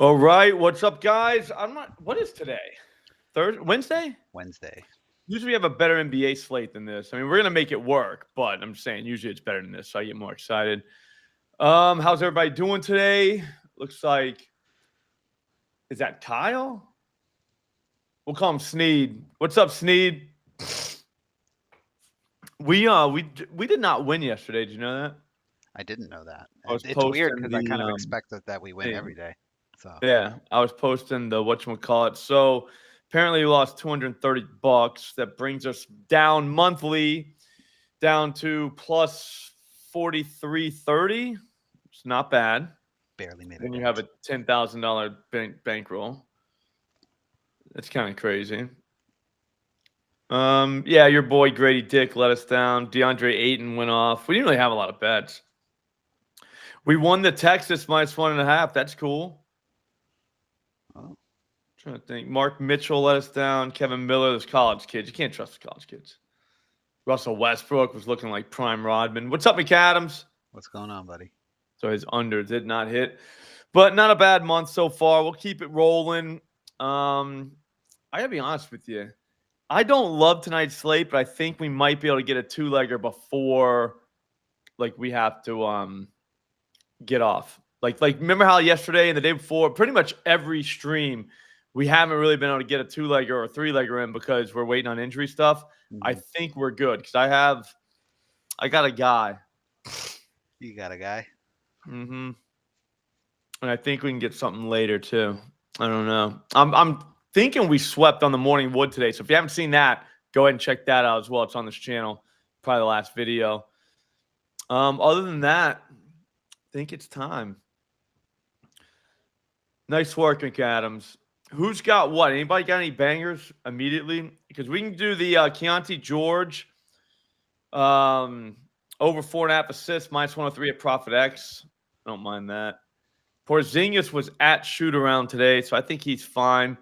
All right, what's up, guys? I'm not. What is today? Thursday, Wednesday. Wednesday. Usually we have a better NBA slate than this. I mean, we're gonna make it work, but I'm saying usually it's better than this, so I get more excited. How's everybody doing today? Looks like is that Kyle? We'll call him Sneed. What's up, Sneed? We did not win yesterday. Did you know that? I didn't know that. I was It's weird posting because I kind of the expected that we win thing. every day. So Yeah, I was posting the whatchamacallit. So apparently we lost $230. That brings us down monthly down to plus 43.30. It's not bad. barely made a When you dent. have a $10,000 bankroll. That's kind of crazy. Yeah, your boy Grady Dick let us down. DeAndre Ayton went off. We didn't really have a lot of bets. We won the Texas minus 1.5. That's cool. Oh, Trying to think. Mark Mitchell let us down. Kevin Miller, those college kids. You can't trust the college kids. Russell Westbrook was looking like prime Rodman. What's up, McAdams? what's going on, buddy? So his under did not hit. But not a bad month so far. We'll keep it rolling. I gotta be honest with you. I don't love tonight's slate, but I think we might be able to get a two-legger before like we have to get off. Like remember how yesterday and the day before, pretty much every stream, we haven't really been able to get a two-legger or a three-legger in because we're waiting on injury stuff. I Mhm. think we're good because I got a guy. You got a guy. Mm-hmm. And I think we can get something later too. I don't know. I'm thinking we swept on the morning wood today. So if you haven't seen that, go ahead and check that out as well. It's on this channel. Probably the last video. Other than that, I think it's time. Nice work, McAdams. Who's got what? Anybody got any bangers immediately? Because we can do the Keontae George over 4.5 assists, minus 103 at Profit X. I don't mind that. Porzingis was at shoot around today, so I think he's fine.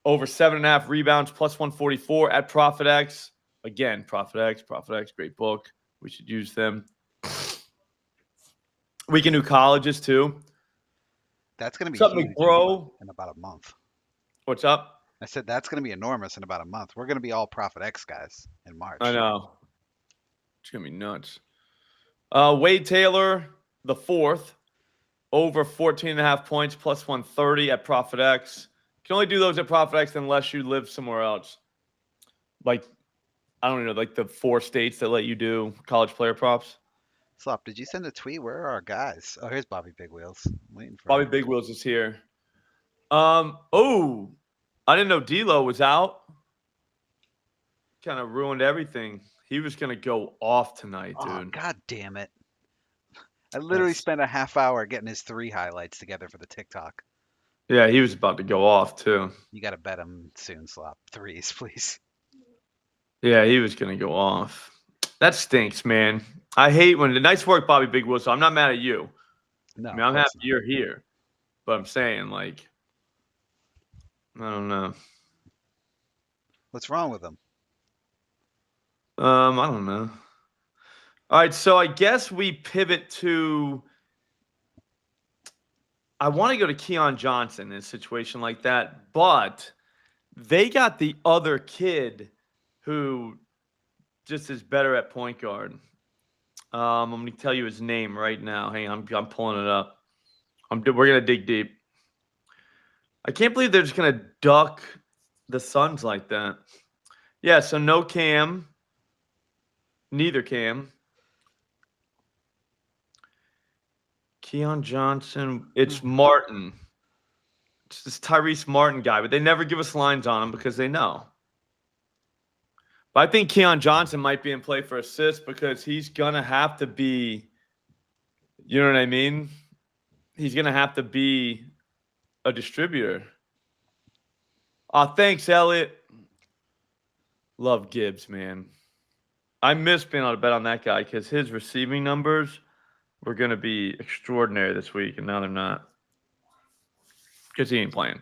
Over 7.5 rebounds, plus 144 at Profit X. Again, Profit X, great book. We should use them. We can do colleges too. That's going to be What's up, huge McBro? in about a month. What's up? I said that's going to be enormous in about a month. We're going to be all Profit X guys in I March. know. It's going to be nuts. Wade Taylor, the fourth, over 14.5 points, plus 130 at Profit X. You can only do those at Profit X unless you live somewhere else. Like, I don't know, like the 4 states that let you do college player props. Slop, did you send a tweet? Where are our guys? Oh, here's Bobby Big Wheels. I'm waiting for Bobby him. Big Wheels is here. Oh, I didn't know D'Lo was out. Kind of ruined everything. He was gonna go off tonight, Oh, dude. god damn it. I literally That's spent a half hour getting his 3 highlights together for the TikTok. yeah, he was about to go off too. You got to bet him soon, Slop. Threes, please. Yeah, he was gonna go off. That stinks, man. I hate when nice work, Bobby Big Wheels. So I'm not mad at you. No, I of mean, I'm happy course not. you're here, but I'm saying like I don't know. What's wrong with him? I don't know. All right, so I guess we pivot to. I want to go to Keon Johnson in a situation like that, but they got the other kid who just is better at point guard. I'm going to tell you his name right now. Hang on, I'm pulling it up. We're going to dig deep. I can't believe they're just going to duck the Suns like that. Yeah, so no Cam, neither Cam. Keon Johnson, it's Martin. It's this Tyrese Martin guy, but they never give us lines on him because they know. But I think Keon Johnson might be in play for assists because he's going to have to be, you know what I mean? He's going to have to be a distributor. Thanks, Elliot. Love Gibbs, man. I miss being able to bet on that guy because his receiving numbers were going to be extraordinary this week, and now they're not because he ain't playing.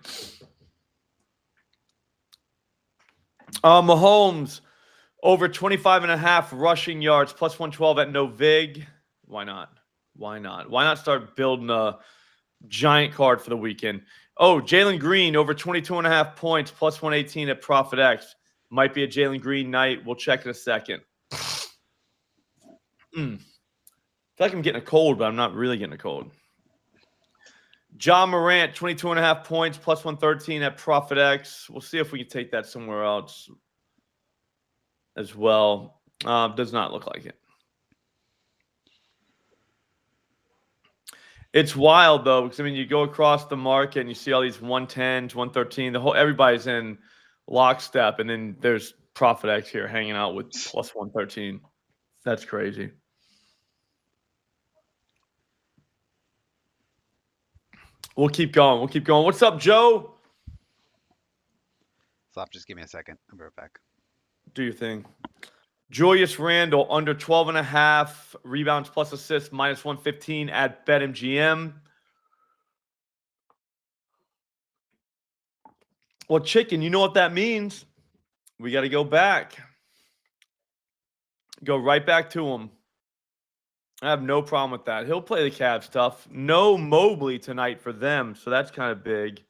Mahomes, over 25.5 rushing yards, plus 112 at no vig. Why not? Why not? Why not start building a Giant card for the weekend. Oh, Jalen Green over 22.5 points, plus 118 at Profit X. Might be a Jalen Green night. We'll check in a second. I feel like I'm getting a cold, but I'm not really getting a cold. John Morant, 22.5 points, plus 113 at Profit X. We'll see if we can take that somewhere else as well. Does not look like it. It's wild though, because I mean, you go across the market and you see all these 110s, 113. Everybody's in lockstep, and then there's Profit X here hanging out with plus 113. That's crazy. We'll keep going. We'll keep going. What's up, Joe? Slop, just give me a second. I'll be right back. Do your thing. Julius Randle under 12.5 rebounds plus assists, minus 115 at BetMGM. Well, Chicken, you know what that means. We got to go back. Go right back to him. I have no problem with that. He'll play the Cavs stuff. No Mobley tonight for them, so that's kind of big.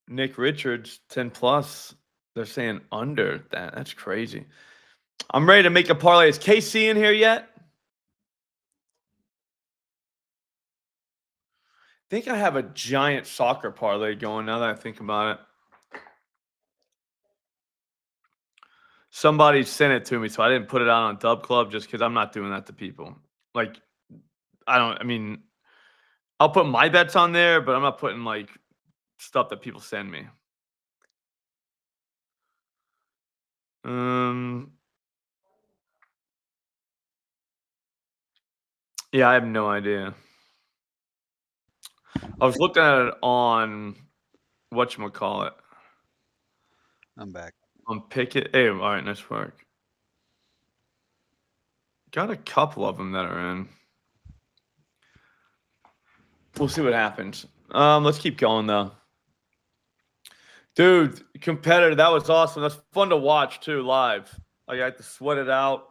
Nick Richards, 10 plus. They're saying under that. That's crazy. I'm ready to make a parlay. Is KC in here yet? I think I have a giant soccer parlay going now that I think about it. Somebody sent it to me, so I didn't put it out on Dub Club just because I'm not doing that to people. Like, I mean, I'll put my bets on there, but I'm not putting like stuff that people send me. Yeah, I have no idea. I was looking at it on whatchamacallit. I'm back. On Pickett. Hey, all right, nice work. Got a couple of them that are in. We'll see what happens. Let's keep going though. Dude, competitor, that was awesome. That's fun to watch too, live. I got to sweat it out.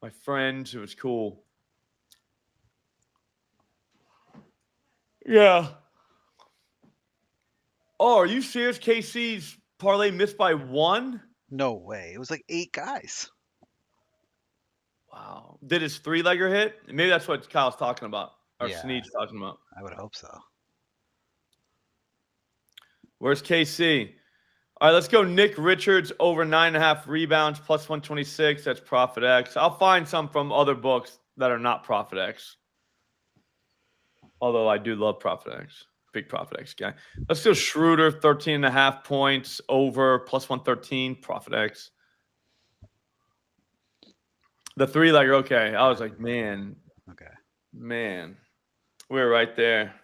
My friends, it was cool. Yeah. Oh, are you serious? KC's parlay missed by one? No way. It was like 8 guys. Wow. Did his three-legger hit? Maybe that's what Kyle's talking about. Or Yeah. Snead's talking about. I would hope so. Where's KC? All right, let's go. Nick Richards over 9.5 rebounds, plus 126. That's Profit X. I'll find some from other books that are not Profit X. Although I do love Profit X. Big Profit X guy. Let's go Schroeder, 13.5 points over, plus 113. Profit X. The three-legger, okay. I was like, man. Okay. Man. We're right there.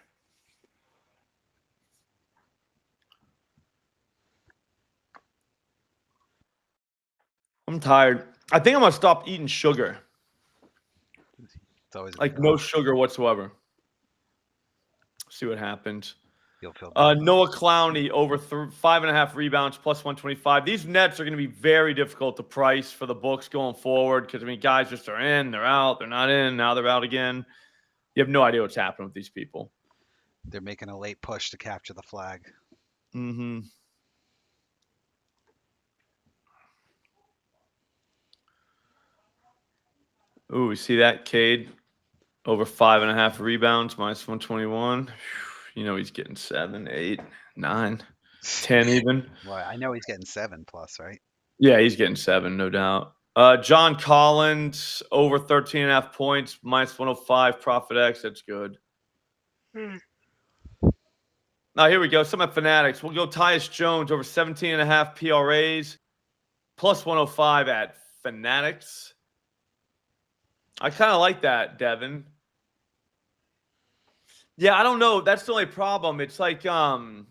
I'm tired. I think I'm going to stop eating sugar. It's always Like no sugar whatsoever. See what happens. You'll feel better. Noah Clowney over 5.5 rebounds, plus 125. These nets are going to be very difficult to price for the books going forward because, I mean, guys just are in, they're out, they're not in, now they're out again. You have no idea what's happening with these people. They're making a late push to capture the flag. Mm-hmm. Ooh, we see that, Cade? Over 5.5 rebounds, minus 121. You know he's getting 7, 8, 9, 10 even. Well, I know he's getting 7 plus, right? Yeah, he's getting 7, no doubt. John Collins, over 13.5 points, minus 105, Profit X. That's good. Now, here we go. Some of Fanatics. We'll go Tyus Jones, over 17.5 PRAs, plus 105 at Fanatics. I kind of like that, Devin. Yeah, I don't know. That's the only problem. It's like, I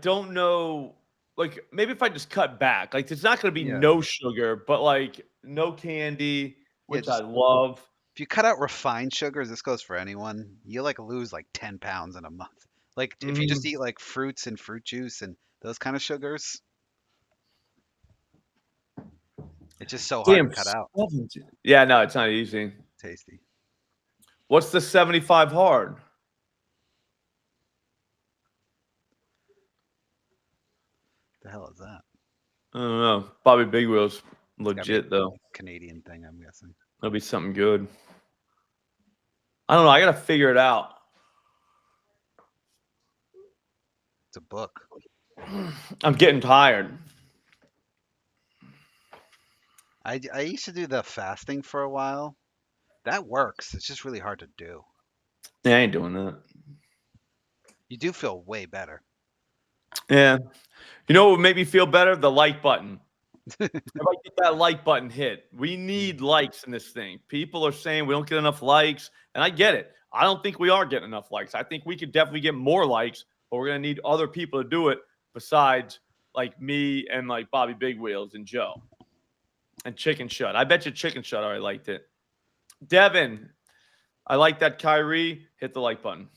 don't know. Like, maybe if I just cut back, like, it's not going to be no sugar, but like no candy, which I love. If you cut out refined sugars, this goes for anyone. You like lose like 10 pounds in a month. Like if you just eat like fruits and fruit juice and those kind of sugars. It's just so hard to Damn, cut out. 70. Yeah, no, it's not easy. Tasty. What's the 75 hard? The hell is that? I don't know. Bobby Big Wheel's It's gotta be a legit though. Canadian thing, I'm guessing. That'll be something good. I don't know. I gotta figure it out. It's a book. I'm getting tired. I used to do the fasting for a while. That works. It's just really hard to do. Yeah, I ain't doing that. You do feel way better. Yeah. You know what would make me feel better? The like button. Everybody get that like button hit. We need likes in this thing. People are saying we don't get enough likes, and I get it. I don't think we are getting enough likes. I think we could definitely get more likes, but we're gonna need other people to do it besides like me and like Bobby Big Wheels and Joe and Chicken Shut. I bet you Chicken Shut already liked it. Devin, I like that. Kyrie, hit the like button.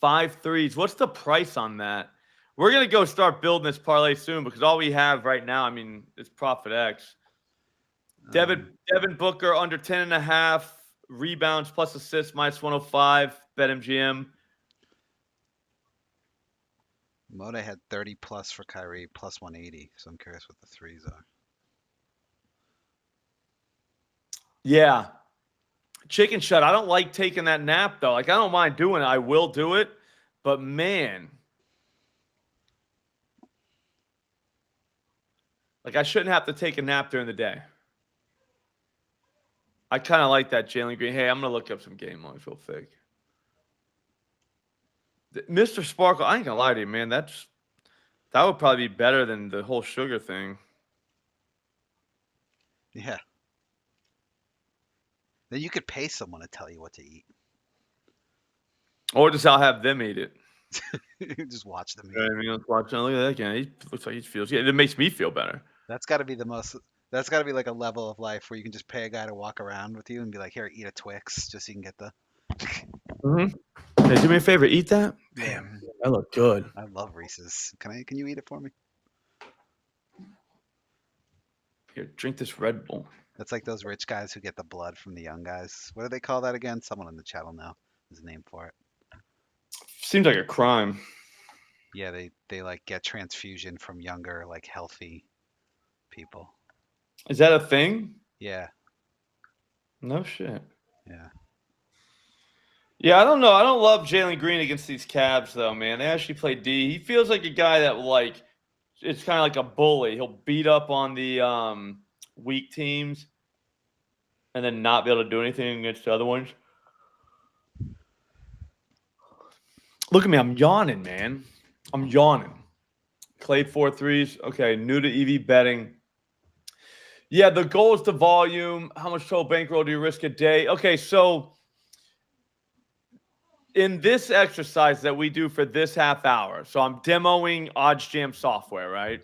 5 threes. What's the price on that? We're going to go start building this parlay soon because all we have right now, I mean, is Profit X. Devin Booker under 10.5 rebounds plus assists minus 105. BetMGM. Mode had 30 plus for Kyrie plus 180. So I'm curious what the threes are. Yeah. Chicken Shut. I don't like taking that nap, though. Like, I don't mind doing it. I will do it. But, man. Like, I shouldn't have to take a nap during the day. I kind of like that, Jalen Green. Hey, I'm going to look up some game lines real quick. Mr. Sparkle, I ain't going to lie to you, man. That would probably be better than the whole sugar thing. Yeah. Then you could pay someone to tell you what to eat. Or just I'll have them eat it. Just watch them eat. You know what I mean? Let's watch. Look at that guy. He looks like he feels. Yeah, it makes me feel better. That's got to be the most. That's got to be like a level of life where you can just pay a guy to walk around with you and be like, "Here, eat a Twix," just so you can get the. Hey, do me a favor. Eat that. Damn, that look good. I love Reese's. Can you eat it for me? Here, drink this Red Bull. That's like those rich guys who get the blood from the young guys. What do they call that again? Someone in the chat will know. There's a name for it. Seems like a crime. Yeah, they like get transfusion from younger, like healthy people. Is that a thing? Yeah. No shit. Yeah. Yeah, I don't know. I don't love Jalen Green against these Cavs, though, man. They actually play D. He feels like a guy that, like, it's kind of like a bully. He'll beat up on the weak teams and then not be able to do anything against the other ones. Look at me. I'm yawning, man. I'm yawning. Clayed 4 threes. Okay, new to EV betting. Yeah, the goal is the volume. How much total bankroll do you risk a day? Okay, so in this exercise that we do for this half hour, so I'm demoing OddsJam software, right?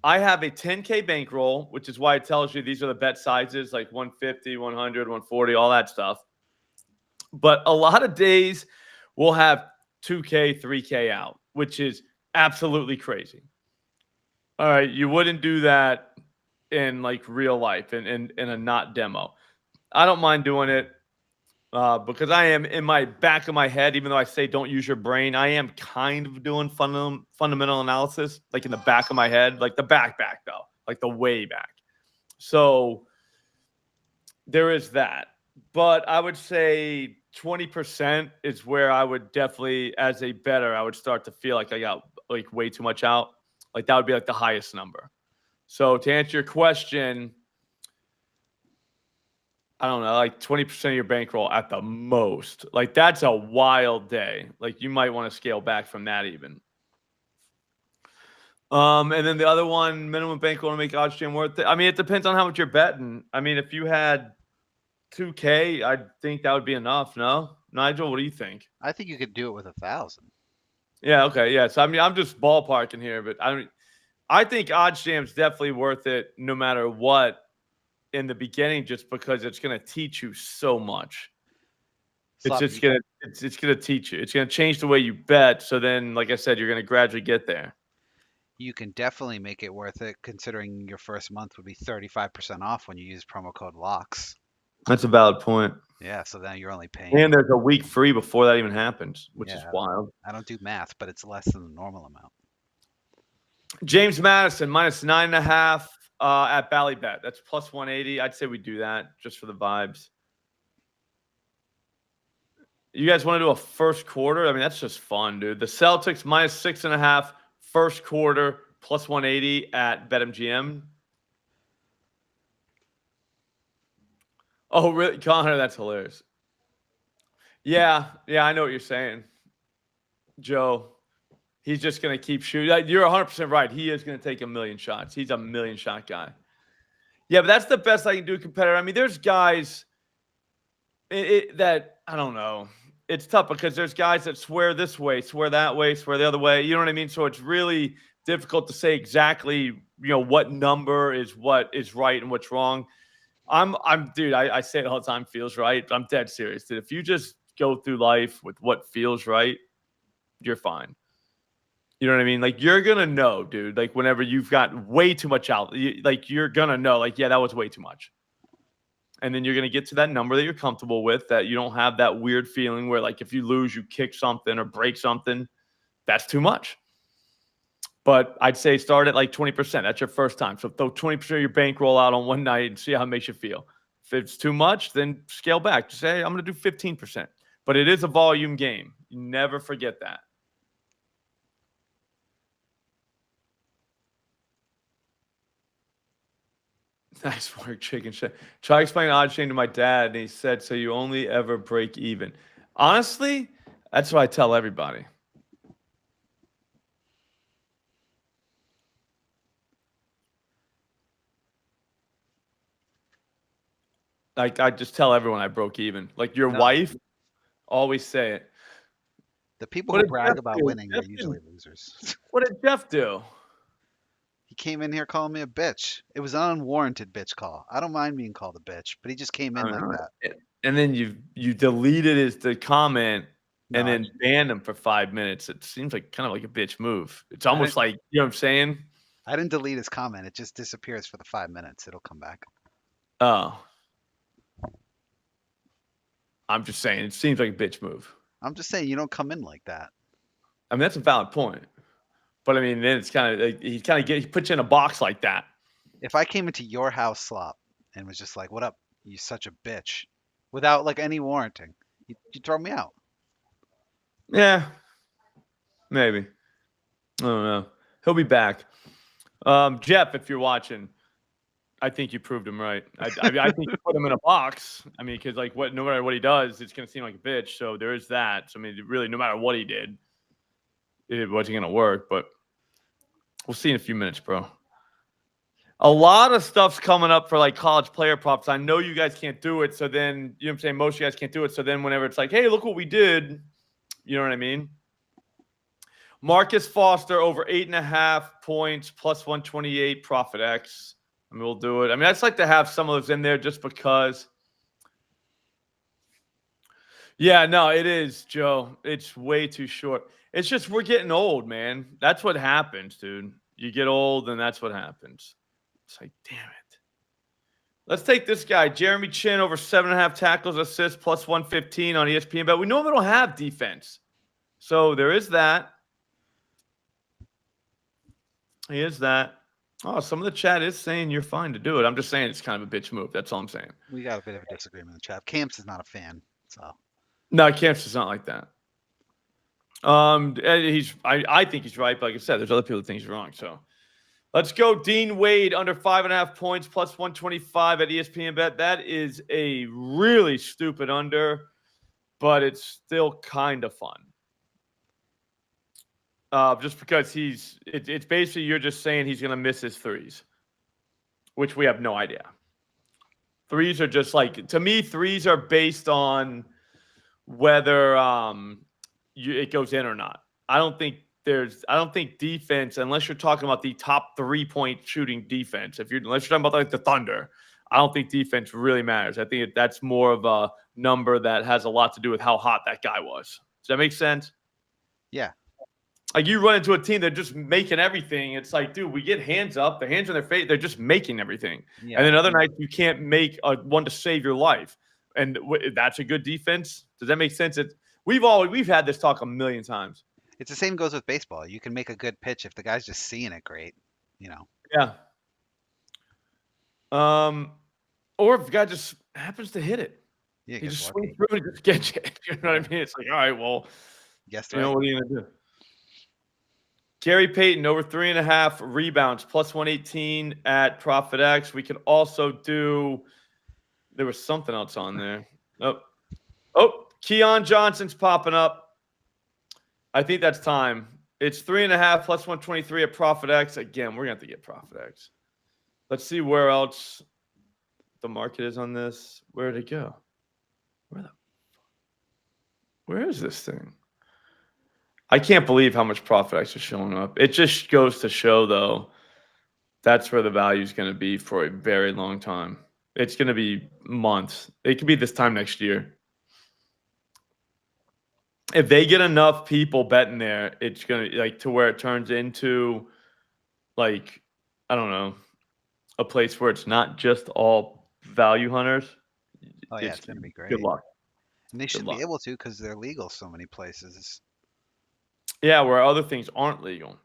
I have a 10K bankroll, which is why it tells you these are the bet sizes, like 150, 100, 140, all that stuff. But a lot of days we'll have 2K, 3K out, which is absolutely crazy. All right, you wouldn't do that in like real life in a not demo. I don't mind doing it because I am in my back of my head, even though I say don't use your brain, I am kind of doing fundamental analysis, like in the back of my head, like the back though, like the way back. So there is that. But I would say 20% is where I would definitely, as a bettor, I would start to feel like I got like way too much out. Like that would be like the highest number. So to answer your question, I don't know, like 20% of your bankroll at the most. Like that's a wild day. Like you might want to scale back from that even. And then the other one, minimum bankroll to make OddsJam worth it. I mean, it depends on how much you're betting. I mean, if you had 2K, I think that would be enough. No, Nigel, what do you think? I think you could do it with 1,000. Yeah. Okay. Yeah. So I mean, I'm just ballparking here, but I think OddsJam is definitely worth it, no matter what. In the beginning, just because it's going to teach you so much. Slop, It's going to teach you. It's going to change the way you bet. So then, like I said, you're going to gradually get there. You can definitely make it worth it, considering your first month would be 35% off when you use promo code LOCKS. That's a valid point. Yeah, so then you're only paying. And there's a week free before that even happens, which is Yeah, wild. I don't do math, but it's less than the normal amount. James Madison minus 9.5 at Ballybet. That's plus 180. I'd say we do that just for the vibes. You guys want to do a first quarter? I mean, that's just fun, dude. The Celtics minus 6.5 first quarter plus 180 at BetMGM. Oh, really, Connor? That's hilarious. Yeah, I know what you're saying, Joe. He's just going to keep shooting. You're 100% right. He is going to take a million shots. He's a million shot guy. Yeah, but that's the best I can do competitor. I mean, there's guys that, I don't know. It's tough because there's guys that swear this way, swear that way, swear the other way. You know what I mean? So it's really difficult to say exactly, what number is what is right and what's wrong. Dude, I say it all the time, feels right. I'm dead serious. Dude, if you just go through life with what feels right, you're fine. You know what I mean? Like, you're going to know, dude, like whenever you've got way too much out, you're going to know, like, yeah, that was way too much. And then you're going to get to that number that you're comfortable with, that you don't have that weird feeling where, like, if you lose, you kick something or break something. That's too much. But I'd say start at like 20%. That's your first time. So throw 20% of your bankroll out on one night and see how it makes you feel. If it's too much, then scale back. Just say, I'm going to do 15%. But it is a volume game. You never forget that. Nice work, chicken shit. Try explaining OddsJam to my dad, and he said, so you only ever break even. Honestly, that's what I tell everybody. Like, I just tell everyone I broke even. Like, your wife, always say it. The people who brag about winning are usually losers. What did Jeff do? He came in here calling me a bitch. It was an unwarranted bitch call. I don't mind being called a bitch, but he just came in like that. And then you deleted the comment and No, then banned him for 5 minutes. It seems like kind of like a bitch move. It's almost like, you know what I'm saying? I didn't delete his comment. It just disappears for the 5 minutes. It'll come back. Oh. I'm just saying, it seems like a bitch move. I'm just saying you don't come in like that. I mean, that's a valid point. But I mean, then it's kind of like he puts you in a box like that. If I came into your house, Slop, and was just like, "What up? You such a bitch," without like any warranting, you'd throw me out. Yeah, maybe. I don't know. He'll be back. Jeff, if you're watching, I think you proved him right. I think you put him in a box. I mean, because like no matter what he does, it's gonna seem like a bitch. So there is that. So I mean, really, no matter what he did, it wasn't gonna work. But we'll see in a few minutes, bro. A lot of stuff's coming up for like college player props. I know you guys can't do it. So then, you know what I'm saying? Most of you guys can't do it. So then whenever it's like, hey, look what we did, you know what I mean? Marcus Foster over 8.5 points plus 128 profit X. I mean, we'll do it. I mean, I'd just like to have some of those in there just because. Yeah, no, it is, Joe. It's way too short. It's just we're getting old, man. That's what happens, dude. You get old, and that's what happens. It's like, damn it. Let's take this guy, Jeremy Chin, over 7.5 tackles, assists, plus 115 on ESPN. But we normally don't have defense. So there is that. Here's that. Oh, some of the chat is saying you're fine to do it. I'm just saying it's kind of a bitch move. That's all I'm saying. We got a bit of a disagreement in the chat. Camps is not a fan, so. No, Camps is not like that. I think he's right, but like I said, there's other people that think he's wrong. So let's go. Dean Wade under 5.5 points plus 125 at ESPN Bet. That is a really stupid under, but it's still kind of fun. Just because it's basically you're just saying he's going to miss his threes, which we have no idea. Threes are just like, to me, threes are based on whether it goes in or not. I don't think defense, unless you're talking about the top 3-point shooting defense. Unless you're talking about like the Thunder, I don't think defense really matters. I think that's more of a number that has a lot to do with how hot that guy was. Does that make sense? Yeah. Like you run into a team, they're just making everything. It's like, dude, we get hands up, their hands on their face, they're just making everything. Yeah. And then other nights you can't make one to save your life, and that's a good defense. Does that make sense? We've had this talk a million times. It's the same goes with baseball. You can make a good pitch if the guy's just seeing it great, you know. Yeah. Or if the guy just happens to hit it, Yeah, he gets just lucky. swings through and just gets it. You know what I mean? It's like, all right, well, Guessed you know, right. what are you gonna do? Gary Payton over 3.5 rebounds, plus 118 at Profit X. We could also do. There was something else on there. Oh, Keon Johnson's popping up. I think that's time. It's 3.5 plus 123 at Profit X. Again, we're gonna have to get Profit X. Let's see where else the market is on this. Where did it go? Where is this thing? I can't believe how much Profit X is showing up. It just goes to show, though, that's where the value is going to be for a very long time. It's going to be months. It could be this time next year. If they get enough people betting there, it's going to like to where it turns into like, I don't know, a place where it's not just all value hunters. Oh yeah, it's gonna be great. Good luck. And they should luck. be able to because they're legal so many places. Yeah, where other things aren't legal.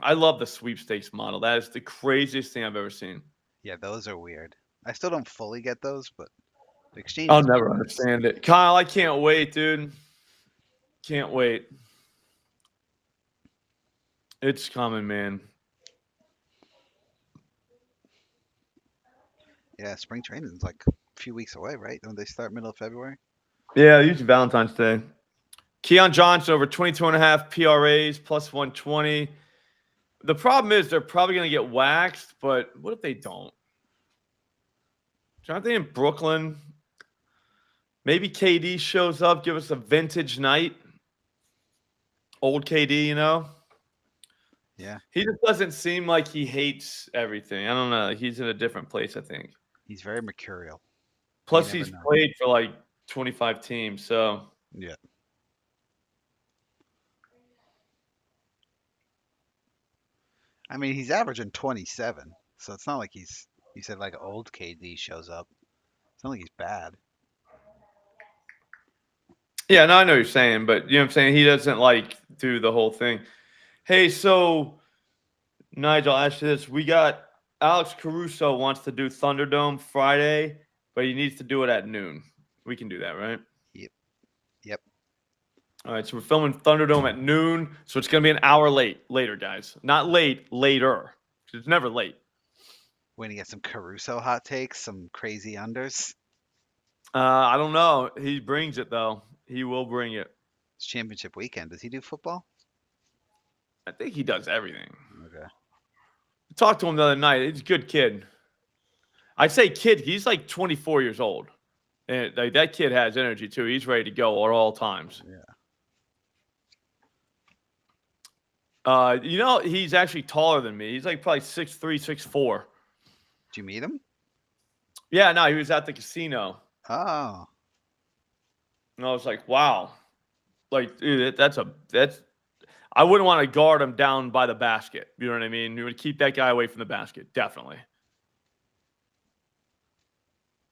I love the sweepstakes model. That is the craziest thing I've ever seen. Yeah, those are weird. I still don't fully get those, but the exchange. I'll never understand it. Kyle, I can't wait, dude. Can't wait. It's coming, man. Yeah, spring training's like a few weeks away, right? Don't they start middle of February? Yeah, usually Valentine's Day. Keon Johnson over 22.5 PRAs plus 120. The problem is they're probably going to get waxed, but what if they don't? Aren't they in Brooklyn? Maybe KD shows up, give us a vintage night. Old KD, you know? Yeah. He just doesn't seem like he hates everything. I don't know. He's in a different place, I think. He's very mercurial. Plus, he's played for like 25 teams, so. Yeah. I mean, he's averaging 27, so it's not like you said like old KD shows up. It's not like he's bad. Yeah, no, I know what you're saying, but you know what I'm saying? He doesn't like do the whole thing. Hey, so Nigel, I'll ask you this. We got Alex Caruso wants to do Thunderdome Friday, but he needs to do it at noon. We can do that, right? Yep. All right, so we're filming Thunderdome at noon, so it's going to be an hour later, guys. Not late, later. It's never late. When you get some Caruso hot takes, some crazy unders. I don't know. He brings it, though. He will bring it. It's championship weekend. Does he do football? I think he does everything. Okay. I talked to him the other night. He's a good kid. I say kid. He's like 24 years old. And like, that kid has energy, too. He's ready to go at all times. Yeah. You know, he's actually taller than me. He's like probably 6'3", 6'4". Did you meet him? Yeah, no, he was at the casino. Oh. And I was like, wow. Like, dude, that's I wouldn't want to guard him down by the basket. You know what I mean? You would keep that guy away from the basket, definitely.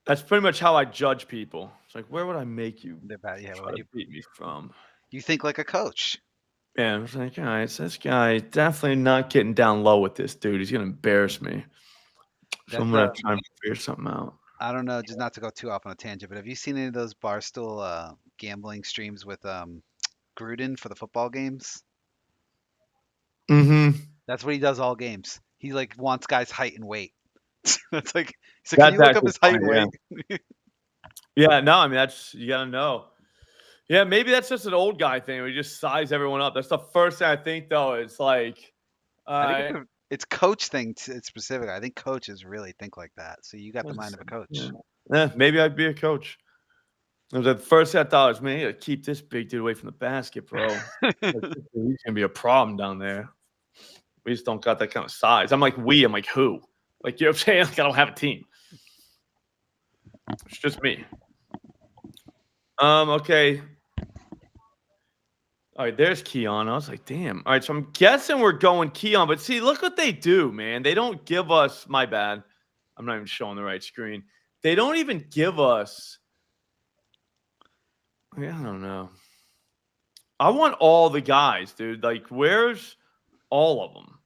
That's pretty much how I judge people. It's like, where would I make you try to beat me from? You think like a coach. Yeah, I was like, guys, this guy definitely not getting down low with this dude. He's gonna embarrass me. So I'm gonna try and figure something out. I don't know, just not to go too off on a tangent, but have you seen any of those Barstool gambling streams with Gruden for the football games? Mm-hmm. That's what he does all games. He like wants guys' height and weight. That's like, so That's can you look up his height and funny, weight? Yeah, no, I mean you gotta know. Yeah, maybe that's just an old guy thing. We just size everyone up. That's the first thing I think, though. It's like, I think it's coach thing. It's specific. I think coaches really think like that. So you got the mind of a coach. Yeah, maybe I'd be a coach. It was the first thing I thought was, man, you gotta keep this big dude away from the basket, bro. He's gonna be a problem down there. We just don't got that kind of size. I'm like, I'm like, who? Like, you know what I'm saying? Like, I don't have a team. It's just me. Okay. All right, there's Keon. I was like, damn. All right, so I'm guessing we're going Keon. But see, look what they do, man. They don't give us, my bad. I'm not even showing the right screen. They don't even give us, I don't know. I want all the guys, dude. Like, where's all of them?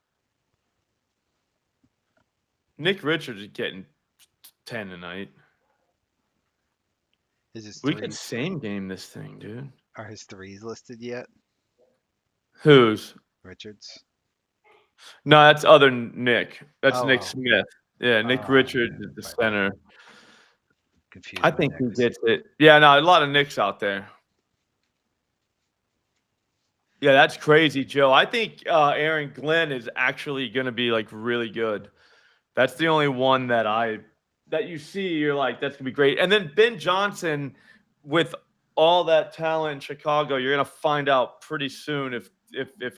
Nick Richards is getting 10 tonight. We could same game this thing, dude. Are his threes listed yet? Whose? Richards. No, that's other Nick. That's Nick Oh. Smith. Yeah, Nick Richards is the center. Confused. I think he gets it. Yeah, no, a lot of Knicks out there. Yeah, that's crazy, Joe. I think Aaron Glenn is actually going to be like really good. That's the only one that you see. You're like, that's gonna be great. And then Ben Johnson, with all that talent in Chicago, you're gonna find out pretty soon if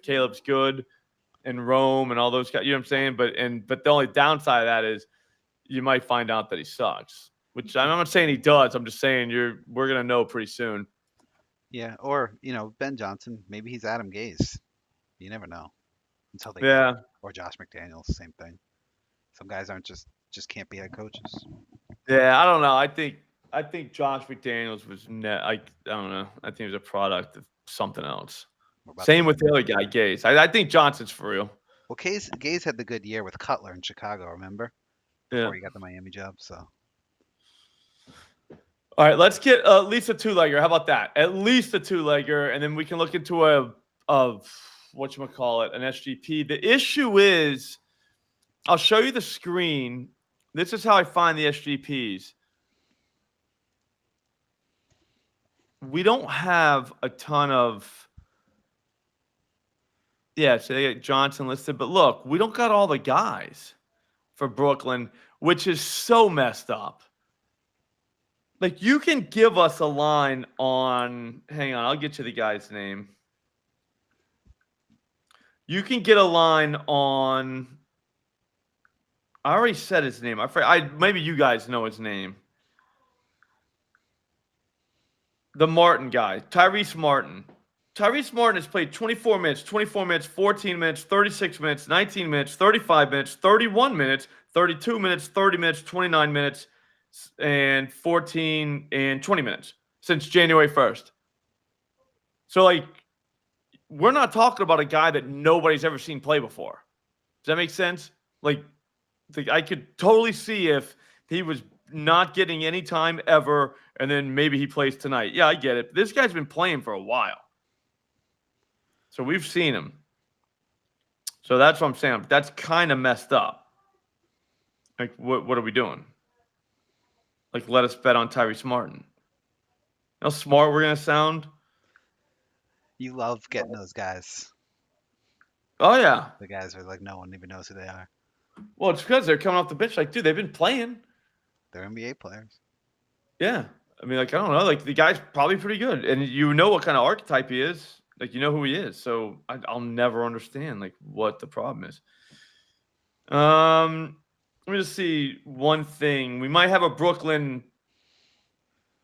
Caleb's good in Rome and all those guys. You know what I'm saying? But the only downside of that is you might find out that he sucks. Which I'm not saying he does. I'm just saying we're gonna know pretty soon. Yeah, or Ben Johnson, maybe he's Adam Gase. You never know until they or Josh McDaniels, same thing. Some guys aren't just can't be head coaches. Yeah, I don't know. I think Josh McDaniels was I don't know. I think he was a product of something else. Same with the other guy, Gase. I think Johnson's for real. Well, Gase had the good year with Cutler in Chicago, remember? Before he got the Miami job, so. All right, let's get at least a two-legger. How about that? At least a two-legger, and then we can look into an SGP. The issue is, I'll show you the screen. This is how I find the SGPs. We don't have a ton of, so they got Johnson listed, but look, we don't got all the guys for Brooklyn, which is so messed up. Like, you can give us a line on, hang on, I'll get you the guy's name. You can get a line on, I already said his name. Maybe you guys know his name. The Martin guy, Tyrese Martin. Tyrese Martin has played 24 minutes, 14 minutes, 36 minutes, 19 minutes, 35 minutes, 31 minutes, 32 minutes, 30 minutes, 29 minutes, and 14 and 20 minutes since January 1st. So, like, we're not talking about a guy that nobody's ever seen play before. Does that make sense? Like, I could totally see if he was not getting any time ever, and then maybe he plays tonight. Yeah, I get it. This guy's been playing for a while. So we've seen him. So that's what I'm saying. That's kind of messed up. Like, what are we doing? Like, let us bet on Tyrese Martin. How smart we're going to sound? You love getting those guys. Oh, yeah. The guys are like, no one even knows who they are. Well, it's because they're coming off the bench. Like, dude, they've been playing. They're NBA players. Yeah. I mean, like, I don't know. Like, the guy's probably pretty good. And you know what kind of archetype he is. Like, you know who he is. So I'll never understand, like, what the problem is. Let me just see one thing. We might have a Brooklyn,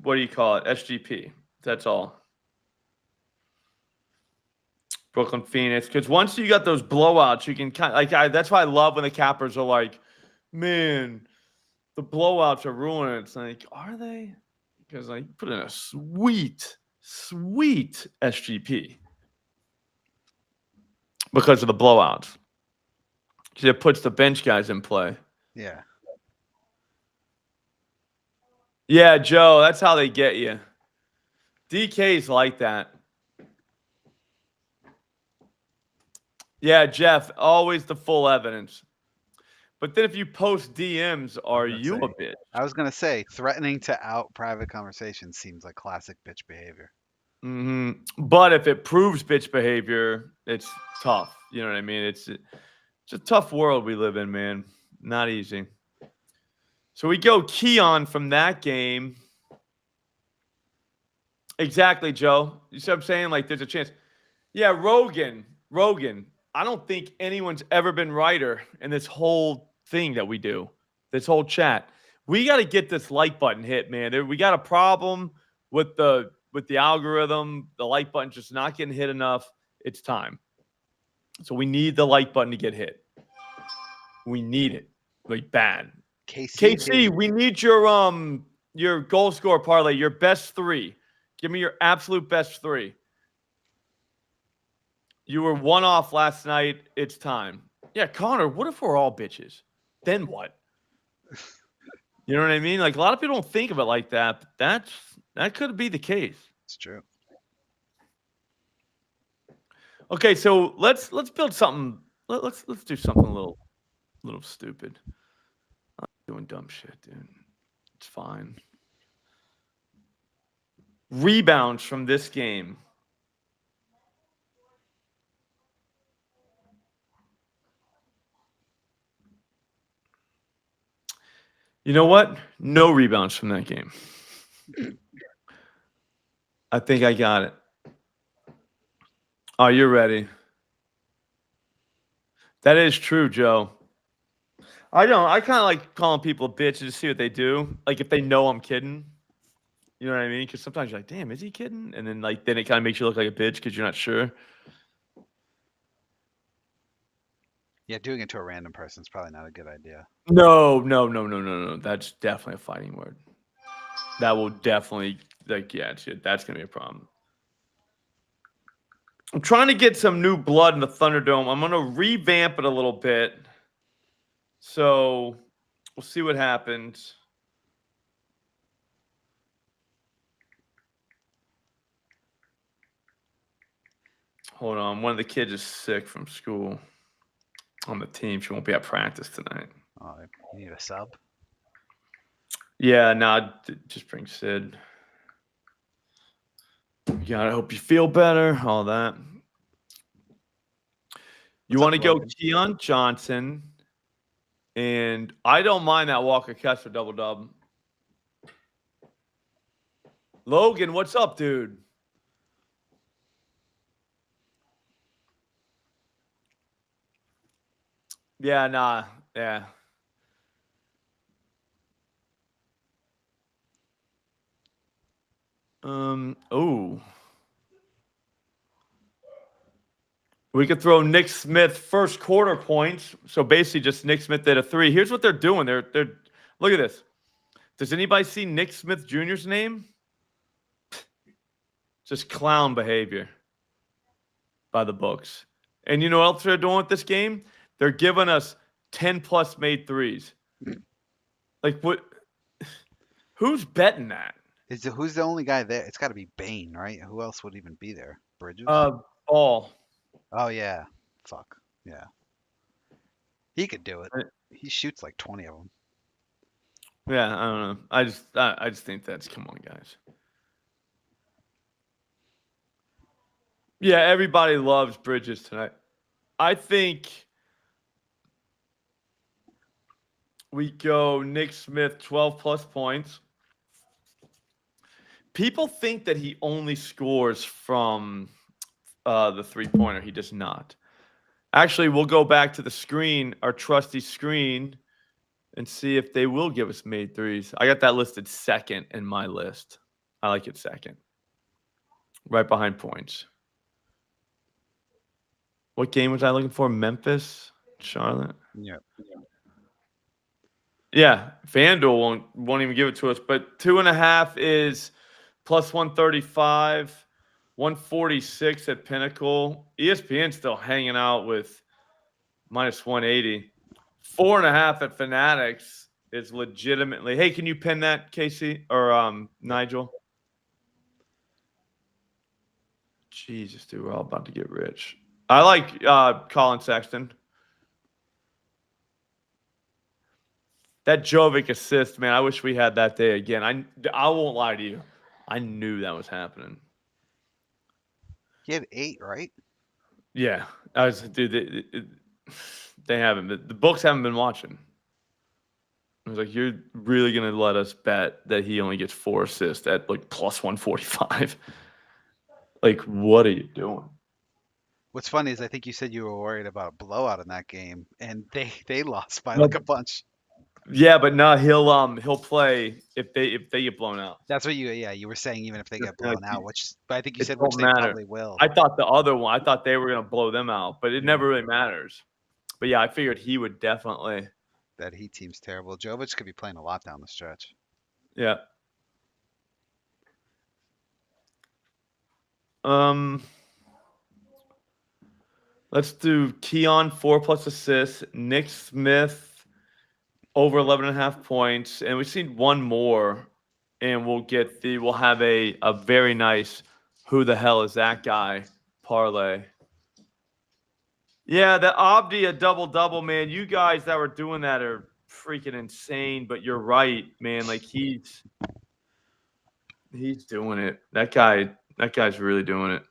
what do you call it? SGP. That's all. Brooklyn Phoenix. Because once you got those blowouts, you can kind of, that's why I love when the cappers are like, man, the blowouts are ruining it. It's like, are they? Because I put in a sweet SGP because of the blowouts. Because it puts the bench guys in play. Yeah. Yeah, Joe, that's how they get you. DK's like that. Yeah, Jeff, always the full evidence. But then if you post DMs, are you a bitch? I was going to say, threatening to out private conversations seems like classic bitch behavior. Mm-hmm. But if it proves bitch behavior, it's tough. You know what I mean? It's a tough world we live in, man. Not easy. So we go Keon from that game. Exactly, Joe. You see what I'm saying? Like, there's a chance. Yeah, Rogan. I don't think anyone's ever been righter in this whole thing that we do, this whole chat. We got to get this like button hit, man. We got a problem with the with the algorithm, the like button just not getting hit enough. It's time. So we need the like button to get hit. We need it like bad. KC, we need your goal score parlay, your best 3. Give me your absolute best 3. You were 1 off last night. It's time. Yeah, Connor, what if we're all bitches? Then what? You know what I mean? Like, a lot of people don't think of it like that, but that could be the case. It's true. Okay, so let's build something. Let's do something a little stupid. I'm doing dumb shit, dude. It's fine. Rebounds from this game. You know what? No rebounds from that game. I think I got it. Oh, you're ready. That is true, Joe. I kind of like calling people a bitch to see what they do. Like if they know I'm kidding. You know what I mean? Because sometimes you're like, damn, is he kidding? And then then it kind of makes you look like a bitch because you're not sure. Yeah, doing it to a random person is probably not a good idea. No. That's definitely a fighting word. That will definitely, that's going to be a problem. I'm trying to get some new blood in the Thunderdome. I'm going to revamp it a little bit. So we'll see what happens. Hold on. One of the kids is sick from school on the team. She won't be at practice tonight. Oh, you need a sub? Yeah, just bring Sid. I hope you feel better. All that. You want to go Keon Johnson, and I don't mind that Walker Kessler double-dub. Logan, what's up, dude? Yeah, nah. Yeah. Oh. We could throw Nick Smith first quarter points. So basically just Nick Smith did a 3. Here's what they're doing. They're look at this. Does anybody see Nick Smith Jr.'s name? Just clown behavior by the books. And you know what else they're doing with this game? They're giving us 10+ made 3s. Like what? Who's betting that? Who's the only guy there? It's got to be Bane, right? Who else would even be there? Bridges? Ball. Oh, yeah. Fuck. Yeah. He could do it. He shoots like 20 of them. Yeah, I don't know. I just think come on, guys. Yeah, everybody loves Bridges tonight. I think we go Nick Smith 12+ points. People think that he only scores from the 3-pointer. He does not. Actually, we'll go back to the screen, our trusty screen, and see if they will give us made 3s. I got that listed second in my list. I like it second. Right behind points. What game was I looking for? Memphis? Charlotte? Yeah. Yeah. FanDuel won't even give it to us. But 2.5 is plus 135, 146 at Pinnacle. ESPN's still hanging out with minus 180. 4.5 at Fanatics is legitimately. Hey, can you pin that, Casey or Nigel? Jesus, dude, we're all about to get rich. I like Colin Sexton. That Jovic assist, man. I wish we had that day again. I won't lie to you. I knew that was happening. He had 8, right? Yeah, dude. They haven't. The books haven't been watching. I was like, you're really gonna let us bet that he only gets 4 assists at like plus 145? Like, what are you doing? What's funny is I think you said you were worried about a blowout in that game, and they lost by like a bunch. Yeah, but no, he'll play if they get blown out. That's what you were saying, even if they get blown out, which, but I think you It said which don't they matter. probably will. I thought the other one. I thought they were gonna blow them out, but it Yeah. never really matters. But yeah, I figured he would definitely. That Heat team's terrible. Jovic could be playing a lot down the stretch. Yeah. Um. Let's do Keon 4+ assists. Nick Smith over 11.5 points, and we see one more, and we'll have a very nice who the hell is that guy parlay. Yeah, the Abdi a double, man. You guys that were doing that are freaking insane, but you're right, man. Like he's doing it. That guy's really doing it.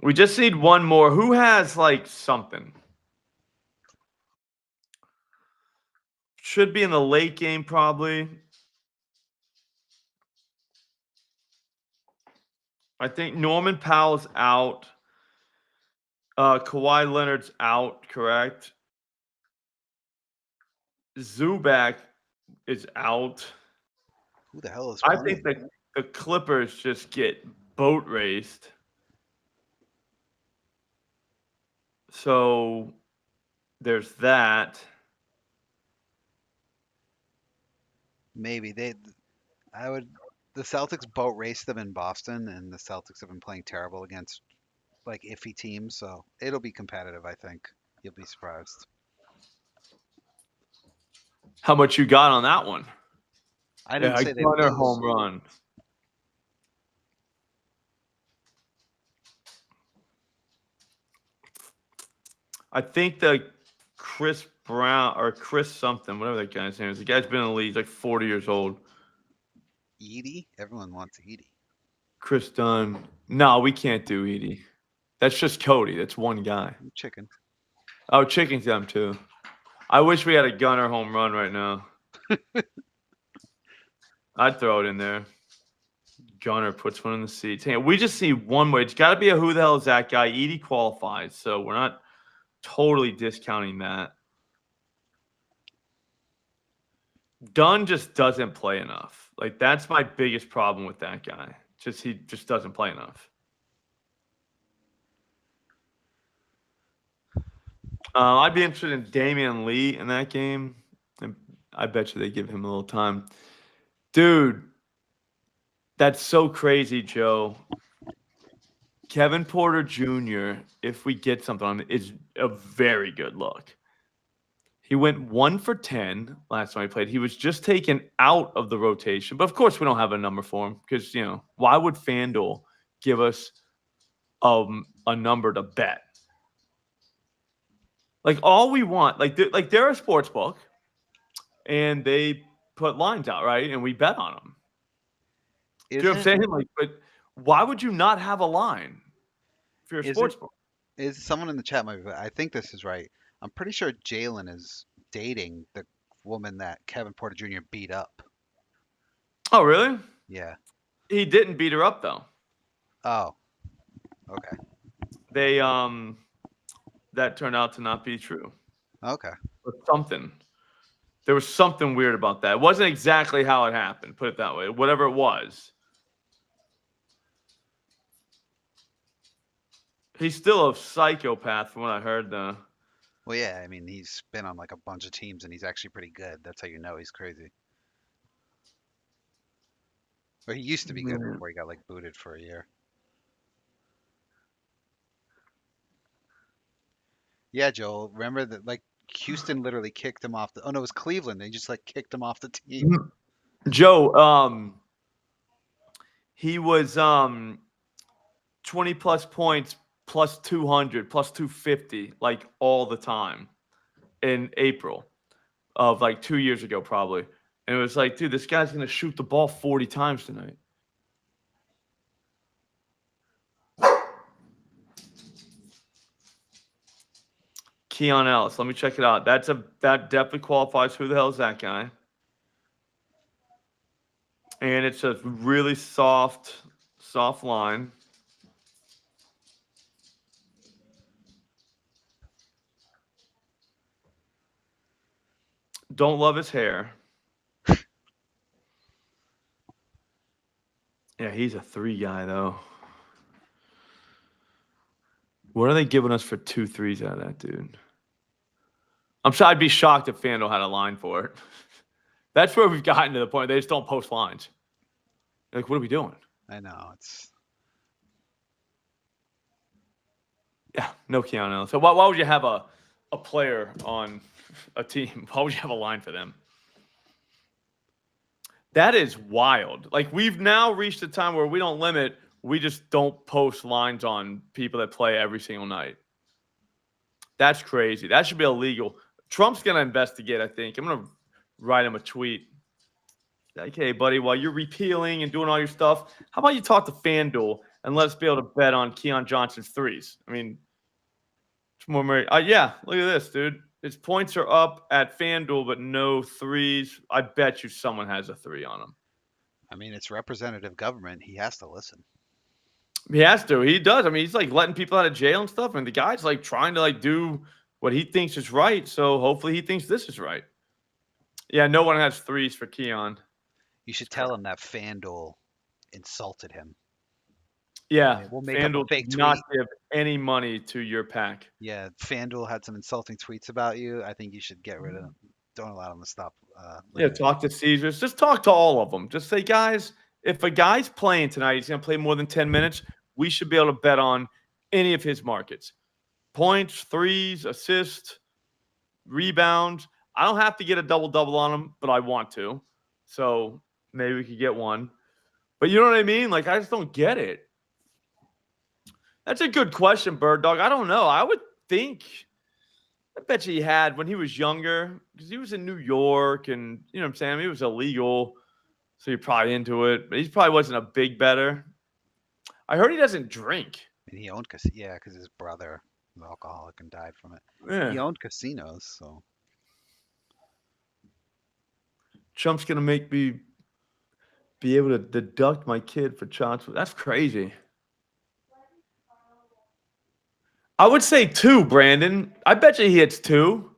We just need one more. Who has like something? Should be in the late game, probably. I think Norman Powell's out. Kawhi Leonard's out, correct? Zubac is out. Who the hell is I playing? think the Clippers just get boat raced. So there's that. Maybe the Celtics boat raced them in Boston, and the Celtics have been playing terrible against like iffy teams, so it'll be competitive. I think you'll be surprised. How much you got on that one? I didn't say they Gunner lose. home run. I think the Chris Brown or Chris something, whatever that guy's name is. The guy's been in the league, he's like 40 years old. Edie? Everyone wants Edie. Chris Dunn. No, we can't do Edie. That's just Cody. That's one guy. Chicken. Oh, Chicken's them too. I wish we had a Gunner home run right now. I'd throw it in there. Gunner puts one in the seats. Hey, we just see one way. It's got to be a who the hell is that guy? Edie qualifies, so we're not totally discounting that. Dunn just doesn't play enough. Like that's my biggest problem with that guy. He just doesn't play enough. I'd be interested in Damian Lee in that game. And I bet you they give him a little time. Dude, that's so crazy, Joe. Kevin Porter Jr., if we get something on it, is a very good look. He went 1 for 10 last time he played. He was just taken out of the rotation. But, of course, we don't have a number for him because, why would FanDuel give us a number to bet? Like, all we want, they're a sports book, and they put lines out, right? And we bet on them. Do you know what I'm saying? Like, but why would you not have a line for your sports book? Is someone in the chat I think this is right. I'm pretty sure Jalen is dating the woman that Kevin Porter Jr. beat up. Oh, really? Yeah. He didn't beat her up though. Oh. Okay. They that turned out to not be true. Okay. Or something. There was something weird about that. It wasn't exactly how it happened, put it that way. Whatever it was. He's still a psychopath from what I heard though. Well, yeah, I mean, he's been on like a bunch of teams and he's actually pretty good. That's how you know he's crazy. Or he used to be good before he got like booted for a year. Yeah, Joel, remember that like Houston literally kicked him off oh no, it was Cleveland. They just like kicked him off the team. Joe, he was 20 plus points, plus 200, plus 250, like all the time in April of like 2 years ago, probably. And it was like, dude, this guy's going to shoot the ball 40 times tonight. Keon Ellis, let me check it out. That definitely qualifies. Who the hell is that guy? And it's a really soft line. Don't love his hair. Yeah, he's a 3 guy though. What are they giving us for 2 3s out of that dude? I'm sure I'd be shocked if FanDuel had a line for it. That's where we've gotten to the point. They just don't post lines. Like, what are we doing? I know it's. Yeah, no Keanu. So why would you have a player on a team? Why would you have a line for them? That is wild. Like we've now reached a time where we don't limit. We just don't post lines on people that play every single night. That's crazy. That should be illegal. Trump's gonna investigate. I think I'm gonna write him a tweet. Like, hey, buddy, while you're repealing and doing all your stuff, how about you talk to FanDuel and let us be able to bet on Keon Johnson's threes? I mean, it's more. Yeah, look at this, dude. His points are up at FanDuel, but no threes. I bet you someone has a 3 on him. I mean, it's representative government. He has to listen. He has to. He does. I mean, he's like letting people out of jail and stuff, and the guy's like trying to like do what he thinks is right. So hopefully he thinks this is right. Yeah, no one has threes for Keon. You should tell him that FanDuel insulted him. Yeah, We'll make up a FanDuel fake did not tweet. give any money to your pack. Yeah, FanDuel had some insulting tweets about you. I think you should get rid of them. Don't allow them to stop. Yeah, talk to Caesars. Just talk to all of them. Just say, guys, if a guy's playing tonight, he's going to play more than 10 minutes. We should be able to bet on any of his markets: points, threes, assists, rebounds. I don't have to get a double double on him, but I want to. So maybe we could get one. But you know what I mean? Like, I just don't get it. That's a good question, Bird Dog. I don't know. I would think, I bet you he had when he was younger, because he was in New York and, you know what I'm saying? I mean, it was illegal. So you're probably into it. But he probably wasn't a big better. I heard he doesn't drink. And he owned yeah, because his brother was alcoholic and died from it. Yeah. He owned casinos, so Trump's going to make me be able to deduct my kid for child support. That's crazy. I would say 2, Brandon. I bet you he hits 2.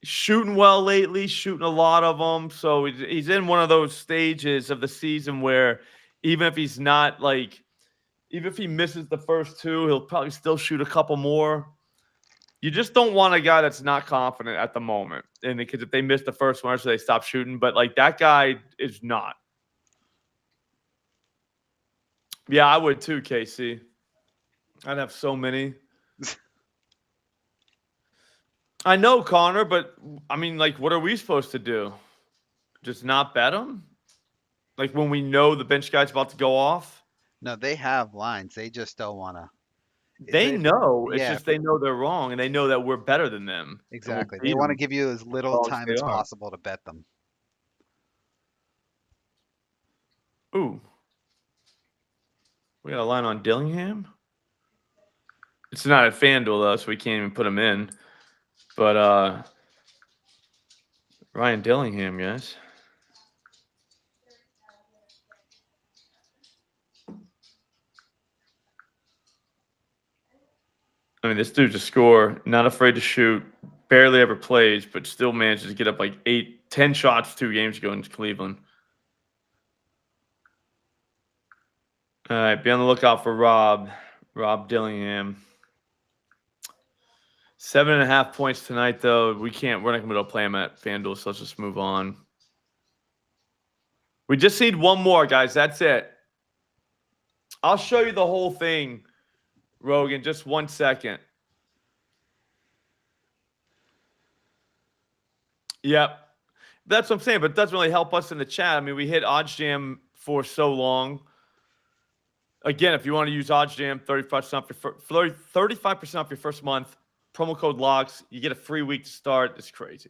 Shooting well lately, shooting a lot of them. So he's in one of those stages of the season where even if he's not like, even if he misses the first 2, he'll probably still shoot a couple more. You just don't want a guy that's not confident at the moment. And because if they miss the first one, so they stop shooting. But like that guy is not. Yeah, I would too, Casey. I'd have so many. I know, Connor, but I mean, like, what are we supposed to do? Just not bet him? Like when we know the bench guy's about to go off? no, they have lines. They just don't want to. They know. It's Yeah, just they know they're wrong, and they know that we're better than them. And we'll exactly. They beat want to them give you as little dogs time they as are. possible to bet them. Ooh. We got a line on Dillingham? It's not at FanDuel, though, so we can't even put him in. But Ryan Dillingham, guys. I mean, this dude's a scorer, not afraid to shoot, barely ever plays, but still manages to get up like 8, 10 shots 2 games ago in Cleveland. All right, be on the lookout for Rob Dillingham. 7.5 points tonight, though. We're not going to be able to play him at FanDuel, so let's just move on. We just need one more, guys. That's it. I'll show you the whole thing, Rogan. Just 1 second. Yep. That's what I'm saying, but it doesn't really help us in the chat. I mean, we hit OddsJam for so long. Again, if you want to use OddsJam, 35% off your first month. Promo code LOCKS. You get a free week to start. It's crazy.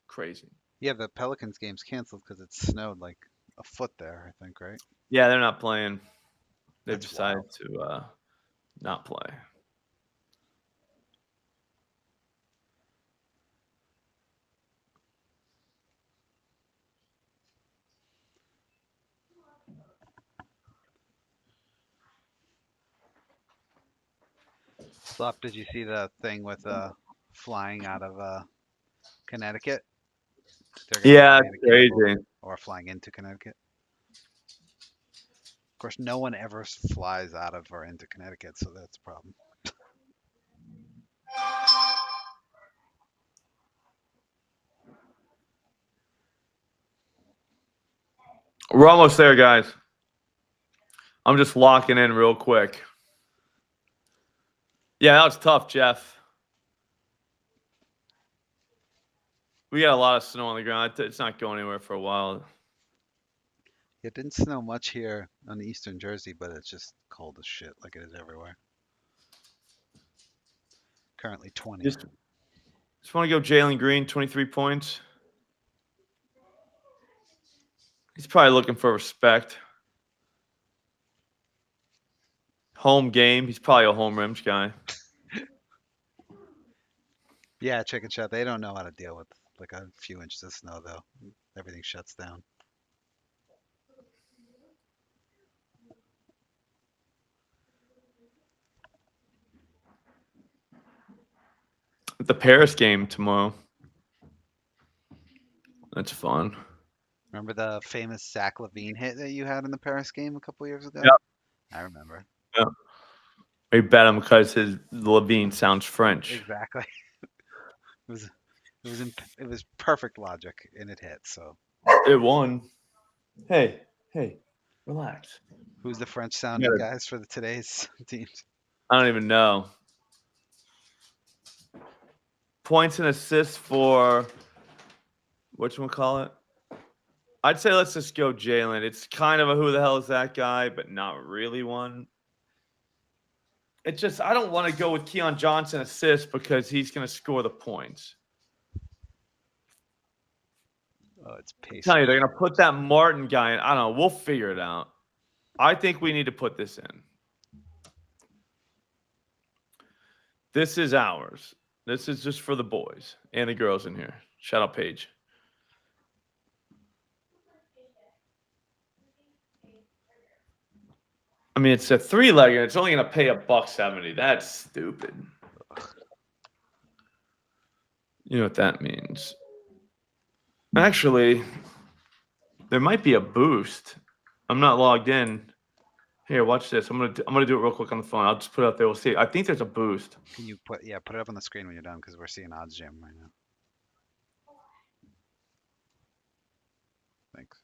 Crazy. Yeah, the Pelicans game's canceled because it snowed like a foot there, I think, right? Yeah, they're not playing. They've That's decided wild. to not play. Slop, did you see the thing with flying out of Connecticut. They're gonna Yeah, fly it's into Campbell crazy. or flying into Connecticut. Of course, no one ever flies out of or into Connecticut, so that's a problem. We're almost there, guys. I'm just locking in real quick. Yeah, that was tough, Jeff. We got a lot of snow on the ground. It's not going anywhere for a while. It didn't snow much here on the eastern Jersey, but it's just cold as shit, like it is everywhere. Currently 20. Just want to go Jalen Green, 23 points. He's probably looking for respect. Home game. He's probably a home rims guy. Yeah, chicken shot. They don't know how to deal with like a few inches of snow, though. Everything shuts down. The Paris game tomorrow. That's fun. Remember the famous Zach Levine hit that you had in the Paris game a couple years ago? Yep. I remember. Yeah. We bet him because his Levine sounds French. Exactly. It was perfect logic, and it hit. So It won. Hey, relax. who's the French You sounding gotta- guys for today's teams? I don't even know. Points and assists for whatchamacallit? I'd say let's just go Jalen. It's kind of a who the hell is that guy, but not really one. It's just I don't want to go with Keon Johnson assists because he's going to score the points. Oh, it's pace. Tell you they're going to put that Martin guy in. I don't know. We'll figure it out. I think we need to put this in. This is ours. This is just for the boys and the girls in here. Shout out Paige. I mean, it's a three-legger. It's only going to pay $1.70. That's stupid. You know what that means. Actually, there might be a boost. I'm not logged in. Here, watch this. I'm gonna do it real quick on the phone. I'll just put it up there. We'll see. I think there's a boost. Can you put it up on the screen when you're done because we're seeing OddsJam right now. Thanks.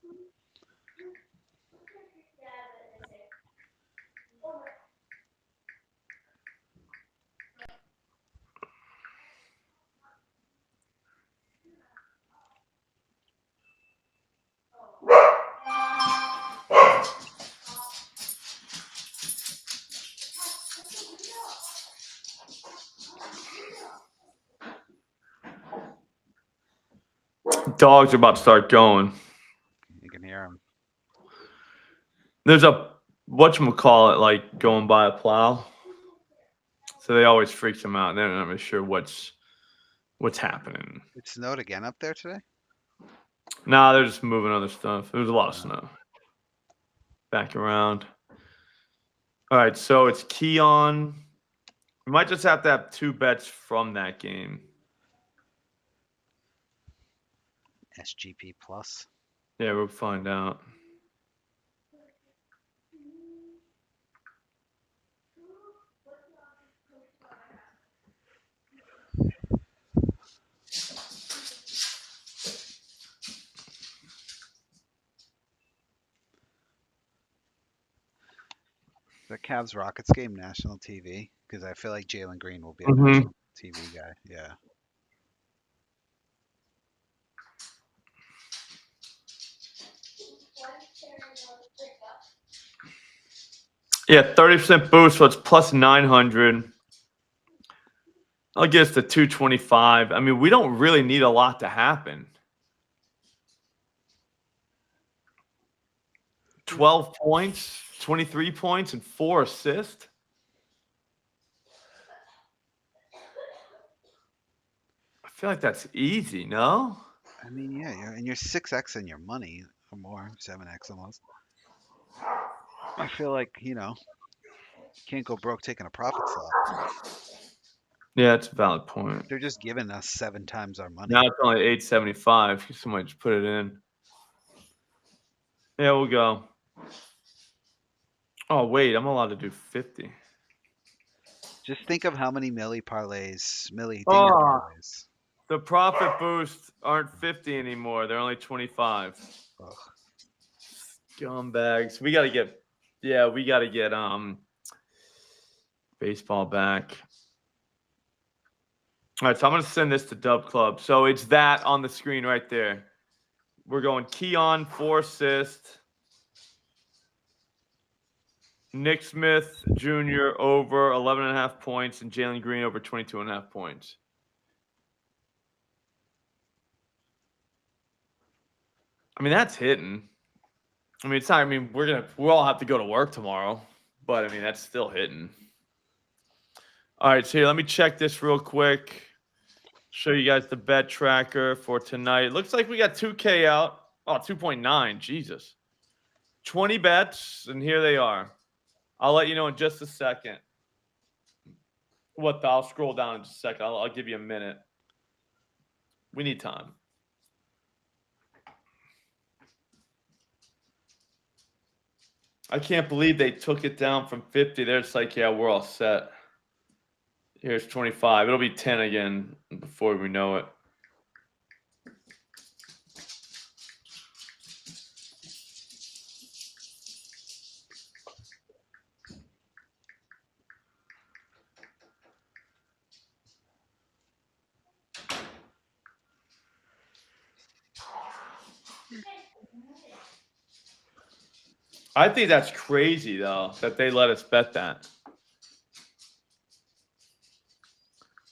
Dogs are about to start going. You can hear them. There's a whatchamacallit like going by a plow. So they always freaks them out. They're not really sure what's happening. It snowed again up there today. Nah, they're just moving other stuff. There was a lot of snow. Back around. All right, so it's Keon. We might just have to have two bets from that game. SGP plus. Yeah, we'll find out. The Cavs Rockets game national TV because I feel like Jalen Green will be a Mhm. national TV guy. Yeah. Yeah, 30% boost, so it's plus 900. I'll get us to 225. I mean, we don't really need a lot to happen. 12 points, 23 points, and 4 assists. I feel like that's easy, no? I mean, yeah, you're 6x in your money or more, 7x almost. I feel like, can't go broke taking a profit slot. Yeah, it's a valid point. They're just giving us 7 times our money. Now it's only 875. Somebody just put it in. Yeah, we'll go. Oh wait, I'm allowed to do 50. Just think of how many dinger Oh, parlays. the profit boosts aren't 50 anymore. They're only 25. Ugh. Scumbags. We gotta get baseball back. All right, so I'm gonna send this to Dub Club. So it's that on the screen right there. We're going Keon 4 assists. Nick Smith Jr. over 11.5 points and Jalen Green over 22.5 points. I mean, that's hitting. I mean, it's not. I mean, we'll all have to go to work tomorrow, but I mean, that's still hitting. All right, so here, let me check this real quick. Show you guys the bet tracker for tonight. It looks like we got 2K out. Oh, 2.9. Jesus. 20 bets, and here they are. I'll let you know in just a second. I'll scroll down in just a second. I'll give you a minute. We need time. I can't believe they took it down from 50. They're just like, yeah, we're all set. Here's 25. It'll be 10 again before we know it. I think that's crazy, though, that they let us bet that.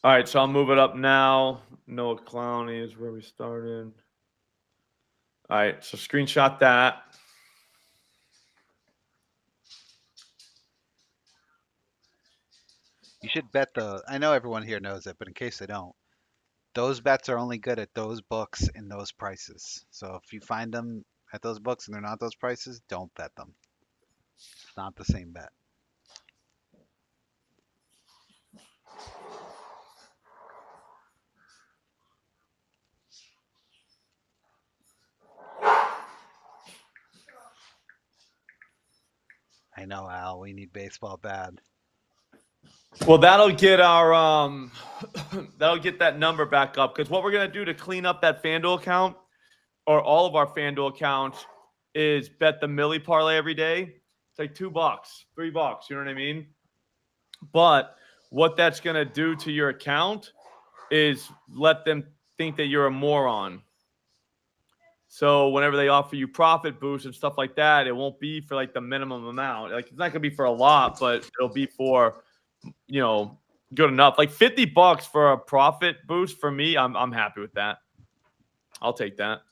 All right, so I'll move it up now. Noah Clowney is where we started. All right, so screenshot that. You should bet I know everyone here knows it, but in case they don't, those bets are only good at those books and those prices. So if you find them at those books and they're not those prices, don't bet them. It's not the same bet. I know, Al. We need baseball bad. Well, that'll get our that'll get that number back up, because what we're gonna do to clean up that FanDuel account, or all of our FanDuel accounts, is bet the Millie parlay every day. It's like $2, $3. You know what I mean? But what that's gonna do to your account is let them think that you're a moron. So whenever they offer you profit boosts and stuff like that, it won't be for like the minimum amount. Like, it's not gonna be for a lot, but it'll be for, you know, good enough. Like $50 for a profit boost for me, I'm happy with that. I'll take that.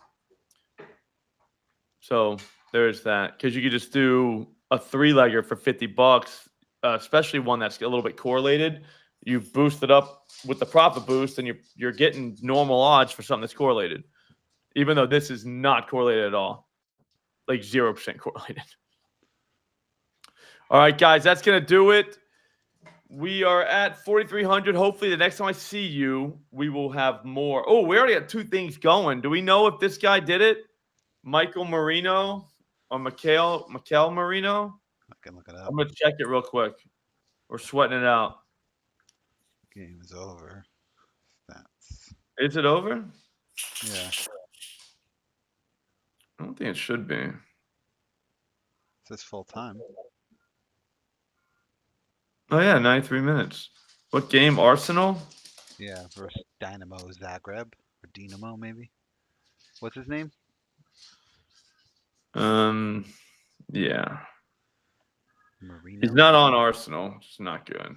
So there's that, because you could just do a 3-legger for $50, especially one that's a little bit correlated. You boost it up with the profit boost, and you're getting normal odds for something that's correlated, even though this is not correlated at all, like 0% correlated. All right, guys, that's gonna do it. We are at 4,300. Hopefully, the next time I see you, we will have more. Oh, we already got 2 things going. Do we know if this guy did it? Michael Marino or Mikhail Marino? I can look it up. I'm going to check it real quick. We're sweating it out. Game is over. Stats. Is it over? Yeah. I don't think it should be. It says full time. Oh, yeah, 93 minutes. What game? Arsenal? Yeah, versus Dynamo Zagreb. Or Dinamo, maybe. What's his name? Yeah. Marino. He's not on Arsenal. It's not good.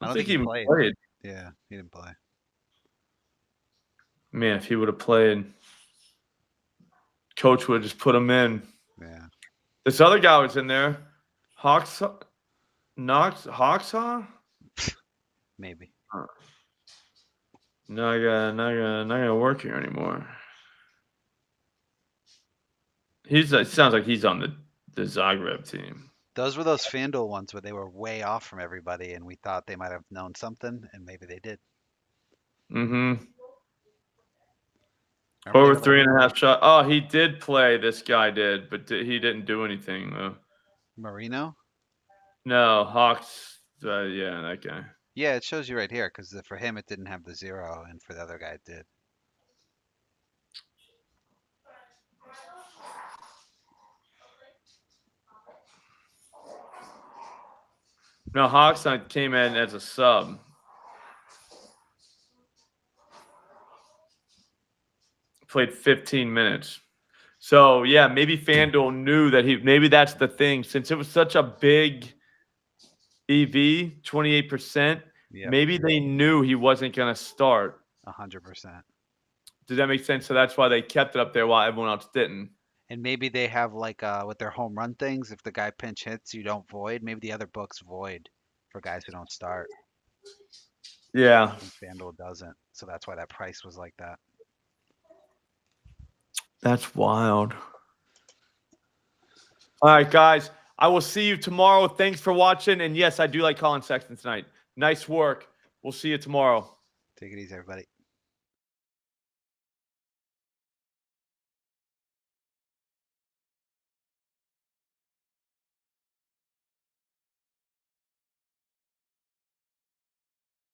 I don't think he even played. Yeah, he didn't play. Man, if he would have played, coach would have just put him in. Yeah. This other guy was in there. Hawkshaw? Maybe. Not gonna work here anymore. It sounds like he's on the Zagreb team. Those were those FanDuel ones where they were way off from everybody, and we thought they might have known something, and maybe they did. Mm-hmm. Remember Over they played 3.5 shot. Oh, he did play. This guy did, but he didn't do anything though. Marino? No, Hawks. Yeah, that guy. Yeah, it shows you right here because for him it didn't have the 0, and for the other guy it did. No, Hawks came in as a sub. Played 15 minutes. So yeah, maybe FanDuel knew that maybe that's the thing. Since it was such a big EV, 28%, Yep, maybe they knew he wasn't gonna start. 100%. Does that make sense? So that's why they kept it up there while everyone else didn't. And maybe they have like with their home run things, if the guy pinch hits, you don't void. Maybe the other books void for guys who don't start, Yeah. and FanDuel doesn't. So that's why that price was like that. That's wild. All right, guys. I will see you tomorrow. Thanks for watching. And yes, I do like Colin Sexton tonight. Nice work. We'll see you tomorrow. Take it easy, everybody.